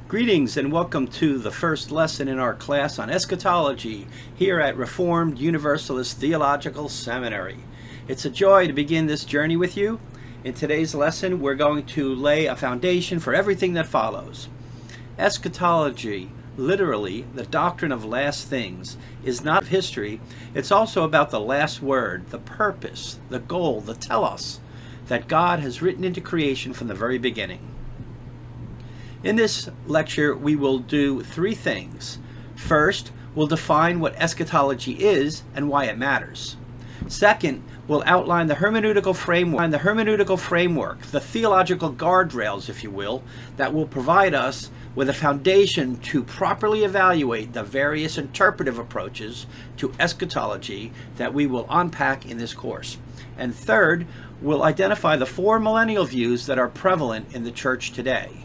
Greetings and welcome to the first lesson in our class on eschatology here at Reformed Universalist Theological Seminary. It's a joy to begin this journey with you. In today's lesson, we're going to lay a foundation for everything that follows. Eschatology, literally the doctrine of last things, is not history. It's also about the last word, the purpose, the goal, the telos that God has written into creation from the very beginning. In this lecture, we will do three things. First, we'll define what eschatology is and why it matters. Second, we'll outline the hermeneutical framework, the theological guardrails, if you will, that will provide us with a foundation to properly evaluate the various interpretive approaches to eschatology that we will unpack in this course. And third, we'll identify the four millennial views that are prevalent in the church today.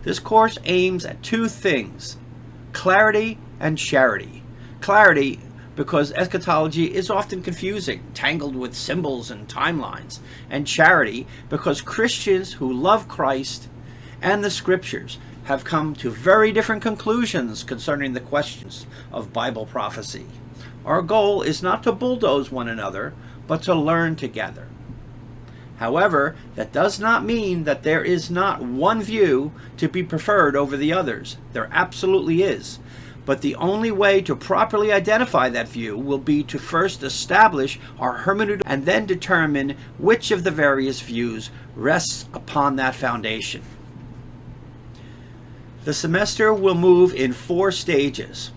This course aims at two things: clarity and charity. Clarity, because eschatology is often confusing, tangled with symbols and timelines. And charity, because Christians who love Christ and the Scriptures have come to very different conclusions concerning the questions of Bible prophecy. Our goal is not to bulldoze one another, but to learn together. However, that does not mean that there is not one view to be preferred over the others. There absolutely is. But the only way to properly identify that view will be to first establish our hermeneutic and then determine which of the various views rests upon that foundation. The semester will move in four stages.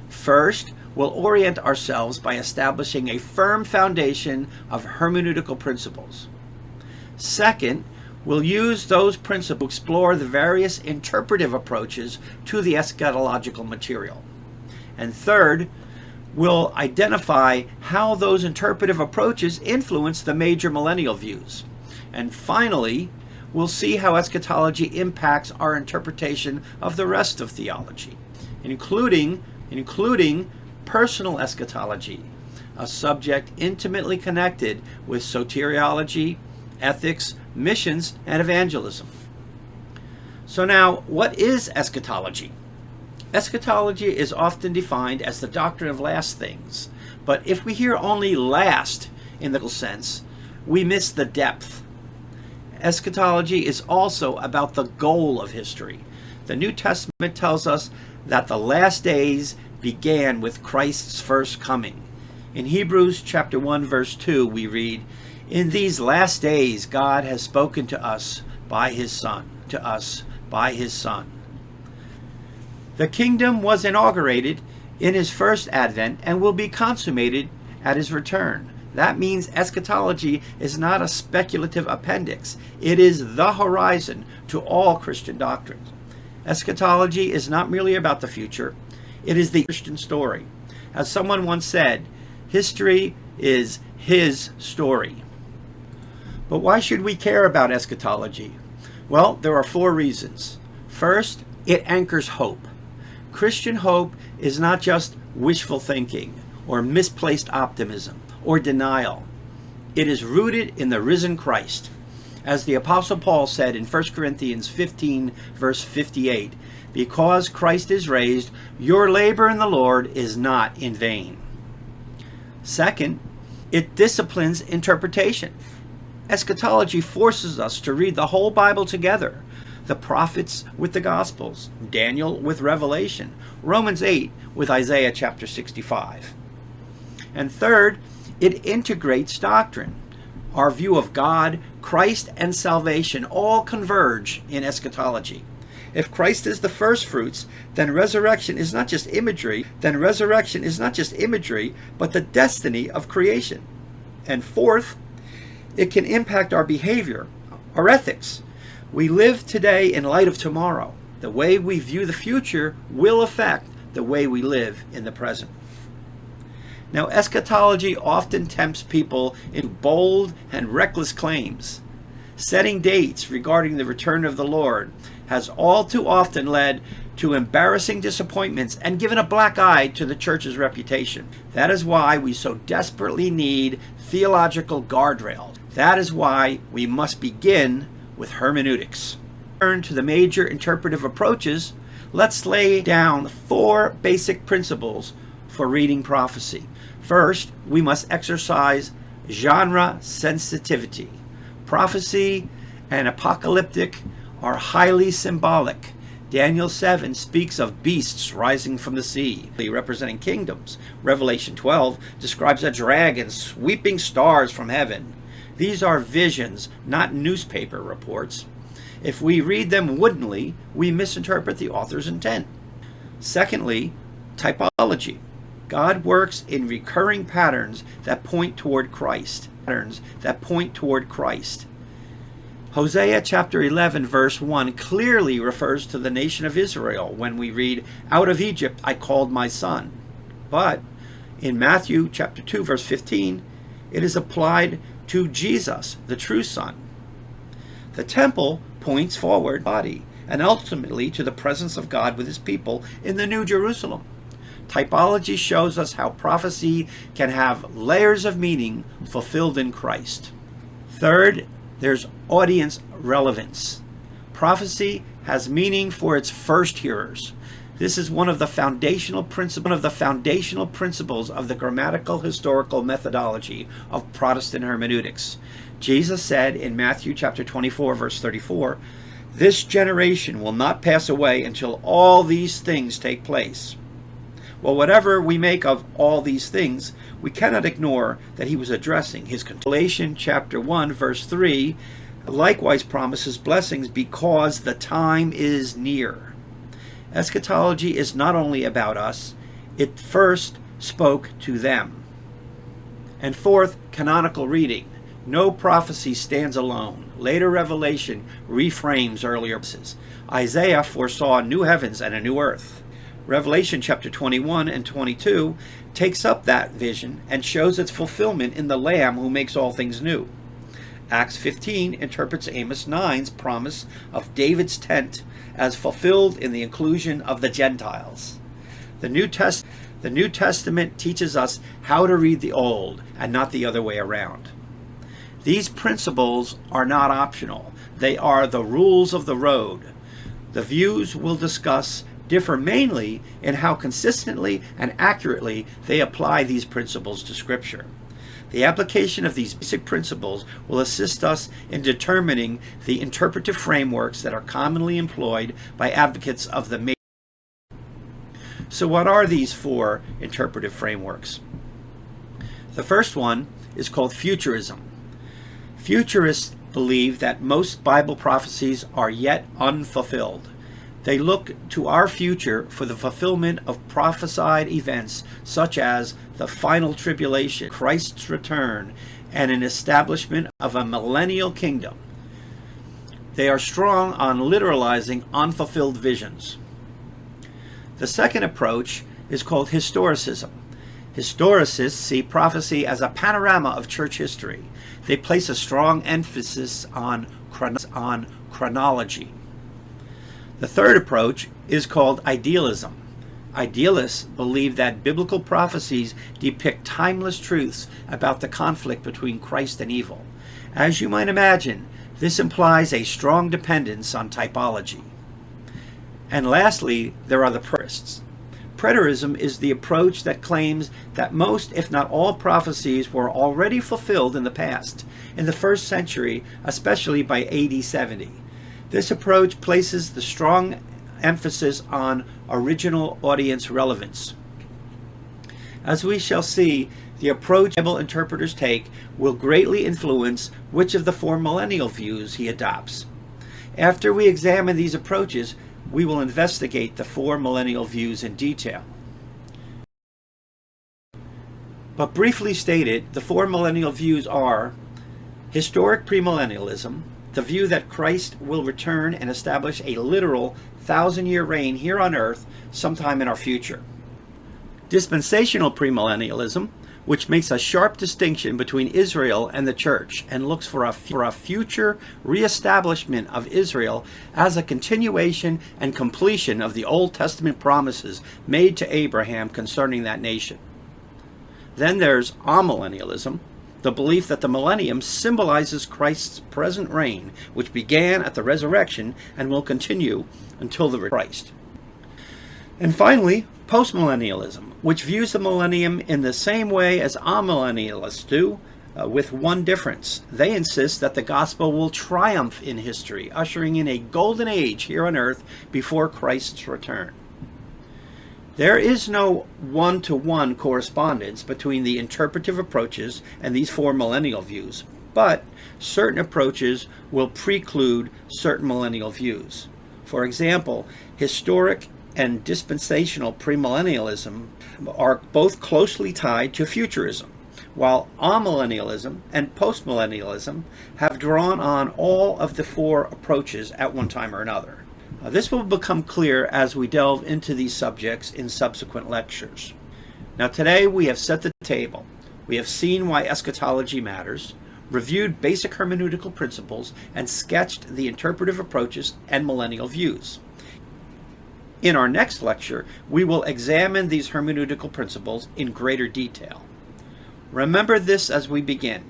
First, we'll orient ourselves by establishing a firm foundation of hermeneutical principles. Second, we'll use those principles to explore the various interpretive approaches to the eschatological material. And third, we'll identify how those interpretive approaches influence the major millennial views. And finally, we'll see how eschatology impacts our interpretation of the rest of theology, including personal eschatology, a subject intimately connected with soteriology, ethics, missions, and evangelism. So now, what is eschatology? Eschatology is often defined as the doctrine of last things, but if we hear only last in the sense, we miss the depth. Eschatology is also about the goal of history. The New Testament tells us that the last days began with Christ's first coming. In Hebrews chapter 1 verse 2 we read, "In these last days God has spoken to us by his Son." The kingdom was inaugurated in his first advent and will be consummated at his return. That means eschatology is not a speculative appendix. It is the horizon to all Christian doctrines. Eschatology is not merely about the future. It is the Christian story. As someone once said, history is his story. But why should we care about eschatology? Well, there are four reasons. First, it anchors hope. Christian hope is not just wishful thinking or misplaced optimism or denial. It is rooted in the risen Christ. As the Apostle Paul said in 1 Corinthians 15, verse 58, "Because Christ is raised, your labor in the Lord is not in vain." Second, it disciplines interpretation. Eschatology forces us to read the whole Bible together, the prophets with the Gospels, Daniel with Revelation, Romans 8 with Isaiah chapter 65. And third, it integrates doctrine. Our view of God, Christ, and salvation all converge in eschatology. If Christ is the first fruits, then resurrection is not just imagery, but the destiny of creation. And fourth, it can impact our behavior, our ethics. We live today in light of tomorrow. The way we view the future will affect the way we live in the present. Now, eschatology often tempts people into bold and reckless claims. Setting dates regarding the return of the Lord has all too often led to embarrassing disappointments and given a black eye to the church's reputation. That is why we so desperately need theological guardrails. That is why we must begin with hermeneutics. Turn to the major interpretive approaches, let's lay down 4 basic principles for reading prophecy. First, we must exercise genre sensitivity. Prophecy and apocalyptic are highly symbolic. Daniel 7 speaks of beasts rising from the sea, representing kingdoms. Revelation 12 describes a dragon sweeping stars from heaven. These are visions, not newspaper reports. If we read them woodenly, we misinterpret the author's intent. Secondly, typology. God works in recurring patterns that point toward Christ. Hosea chapter 11 verse 1 clearly refers to the nation of Israel when we read, "Out of Egypt I called my son." But in Matthew chapter 2 verse 15, it is applied to Jesus, the true son. The temple points forward body and ultimately to the presence of God with his people in the New Jerusalem. Typology shows us how prophecy can have layers of meaning fulfilled in Christ. Third, there's audience relevance. Prophecy has meaning for its first hearers. This is one of the foundational principles of the grammatical historical methodology of Protestant hermeneutics. Jesus said in Matthew chapter 24 verse 34, "This generation will not pass away until all these things take place." Well, whatever we make of all these things, we cannot ignore that he was addressing his Revelation chapter 1 verse 3 likewise promises blessings because the time is near. Eschatology is not only about us, it first spoke to them. And fourth, canonical reading. No prophecy stands alone. Later revelation reframes earlier prophecies. Isaiah foresaw new heavens and a new earth. Revelation chapter 21 and 22 takes up that vision and shows its fulfillment in the Lamb who makes all things new. Acts 15 interprets Amos 9's promise of David's tent as fulfilled in the inclusion of the Gentiles. The New Testament teaches us how to read the Old and not the other way around. These principles are not optional. They are the rules of the road. The views we'll discuss differ mainly in how consistently and accurately they apply these principles to Scripture. The application of these basic principles will assist us in determining the interpretive frameworks that are commonly employed by advocates of the major. So what are these 4 interpretive frameworks? The first one is called Futurism. Futurists believe that most Bible prophecies are yet unfulfilled. They look to our future for the fulfillment of prophesied events such as the final tribulation, Christ's return, and an establishment of a millennial kingdom. They are strong on literalizing unfulfilled visions. The second approach is called Historicism. Historicists see prophecy as a panorama of church history. They place a strong emphasis on chronology. The third approach is called Idealism. Idealists believe that biblical prophecies depict timeless truths about the conflict between Christ and evil. As you might imagine, this implies a strong dependence on typology. And lastly, there are the Preterists. Preterism is the approach that claims that most, if not all, prophecies were already fulfilled in the past, in the first century, especially by AD 70. This approach places the strong emphasis on original audience relevance. As we shall see, the approach Bible interpreters take will greatly influence which of the 4 millennial views he adopts. After we examine these approaches, we will investigate the 4 millennial views in detail. But briefly stated, the 4 millennial views are historic premillennialism, the view that Christ will return and establish a literal 1,000-year reign here on earth sometime in our future. Dispensational premillennialism, which makes a sharp distinction between Israel and the church and looks for a future reestablishment of Israel as a continuation and completion of the Old Testament promises made to Abraham concerning that nation. Then there's amillennialism, the belief that the millennium symbolizes Christ's present reign, which began at the resurrection and will continue until the return of Christ. And finally, postmillennialism, which views the millennium in the same way as amillennialists do, with one difference. They insist that the gospel will triumph in history, ushering in a golden age here on earth before Christ's return. There is no one-to-one correspondence between the interpretive approaches and these four millennial views, but certain approaches will preclude certain millennial views. For example, historic and dispensational premillennialism are both closely tied to Futurism, while amillennialism and postmillennialism have drawn on all of the four approaches at one time or another. This will become clear as we delve into these subjects in subsequent lectures. Now today we have set the table. We have seen why eschatology matters, reviewed basic hermeneutical principles, and sketched the interpretive approaches and millennial views. In our next lecture, we will examine these hermeneutical principles in greater detail. Remember this as we begin.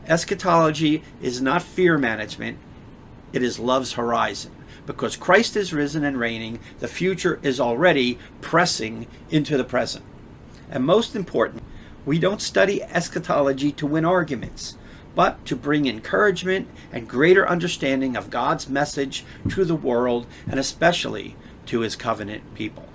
Eschatology is not fear management, it is love's horizon. Because Christ is risen and reigning, the future is already pressing into the present. And most important, we don't study eschatology to win arguments, but to bring encouragement and greater understanding of God's message to the world, and especially to his covenant people.